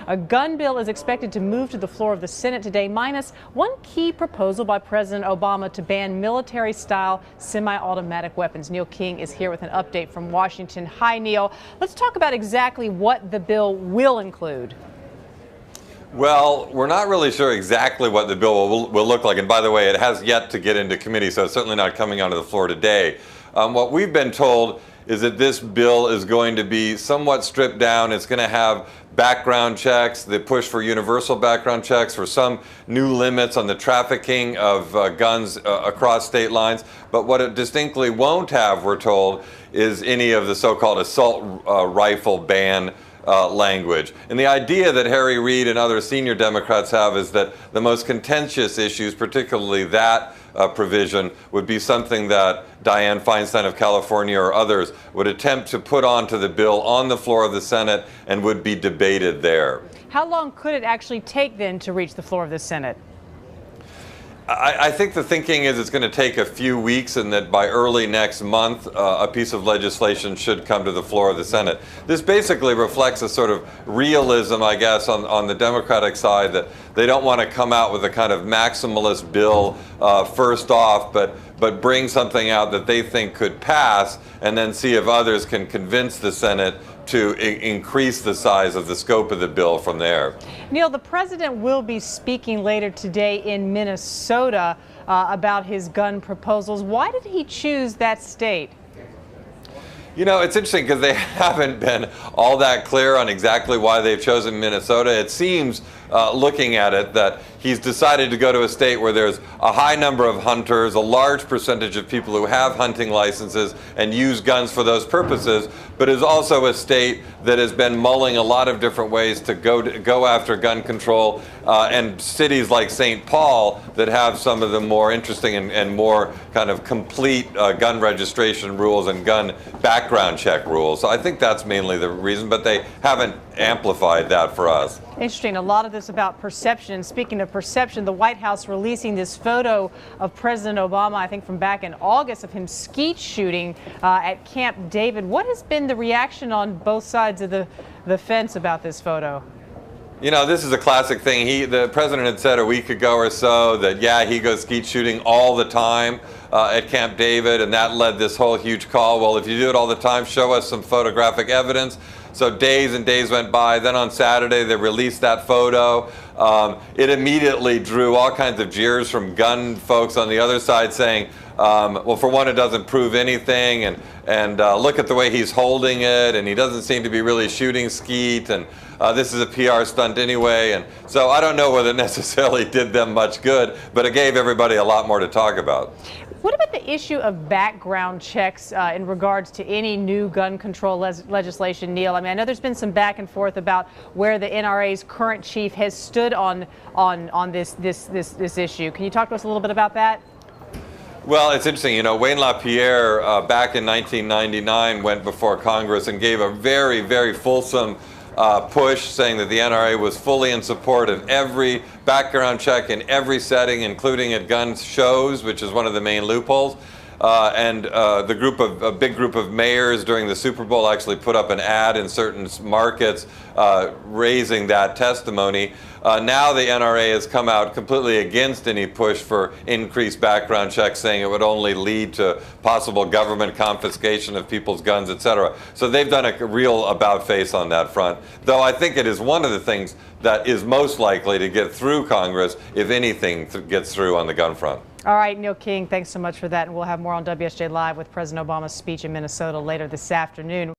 A gun bill is expected to move to the floor of the Senate today, minus one key proposal by President Obama to ban military-style semi-automatic weapons. Neil King is here with an update from Washington. Hi, Neil. Let's talk about exactly what the bill will include. Well, we're not really sure exactly what the bill will look like. And by the way, it has yet to get into committee, so it's certainly not coming onto the floor today. What we've been told is that this bill is going to be somewhat stripped down. It's going to have background checks, the push for universal background checks, for some new limits on the trafficking of guns across state lines. But what it distinctly won't have, we're told, is any of the so-called assault rifle ban language. And the idea that Harry Reid and other senior Democrats have is that the most contentious issues, particularly that provision, would be something that Dianne Feinstein of California or others would attempt to put onto the bill on the floor of the Senate and would be debated there. How long could it actually take then to reach the floor of the Senate? I think the thinking is it's going to take a few weeks, and that by early next month, a piece of legislation should come to the floor of the Senate. This basically reflects a sort of realism, I guess, on the Democratic side, that they don't want to come out with a kind of maximalist bill first off, but bring something out that they think could pass, and then see if others can convince the Senate to increase the size of the scope of the bill from there. Neil, the president will be speaking later today in Minnesota about his gun proposals. Why did he choose that state? You know, it's interesting because they haven't been all that clear on exactly why they've chosen Minnesota. It seems, looking at it, that he's decided to go to a state where there's a high number of hunters, a large percentage of people who have hunting licenses and use guns for those purposes, but is also a state that has been mulling a lot of different ways to go after gun control, and cities like St. Paul that have some of the more interesting and more kind of complete gun registration rules and gun background check rules. So I think that's mainly the reason, but they haven't amplified that for us. Interesting. A lot of this about perception. Speaking of perception, the White House releasing this photo of President Obama, I think from back in August, of him skeet shooting at Camp David. What has been the reaction on both sides of the fence about this photo? You know, this is a classic thing. The president had said a week ago or so that, yeah, he goes skeet shooting all the time at Camp David, and that led this whole huge call. Well, if you do it all the time, show us some photographic evidence. So days and days went by. Then on Saturday, they released that photo. It immediately drew all kinds of jeers from gun folks on the other side saying, well, for one, it doesn't prove anything, and look at the way he's holding it, and he doesn't seem to be really shooting skeet, and this is a PR stunt anyway. And so I don't know whether it necessarily did them much good, but it gave everybody a lot more to talk about. What about the issue of background checks in regards to any new gun control legislation, Neil? I mean, I know there's been some back and forth about where the NRA's current chief has stood on this issue. Can you talk to us a little bit about that? Well, it's interesting. You know, Wayne LaPierre back in 1999 went before Congress and gave a very, very fulsome push, saying that the NRA was fully in support of every background check in every setting, including at gun shows, which is one of the main loopholes. And a big group of mayors during the Super Bowl actually put up an ad in certain markets raising that testimony. Now the NRA has come out completely against any push for increased background checks, saying it would only lead to possible government confiscation of people's guns, etc. So they've done a real about-face on that front, though I think it is one of the things that is most likely to get through Congress, if anything gets through on the gun front. All right, Neil King, thanks so much for that. And we'll have more on WSJ Live with President Obama's speech in Minnesota later this afternoon.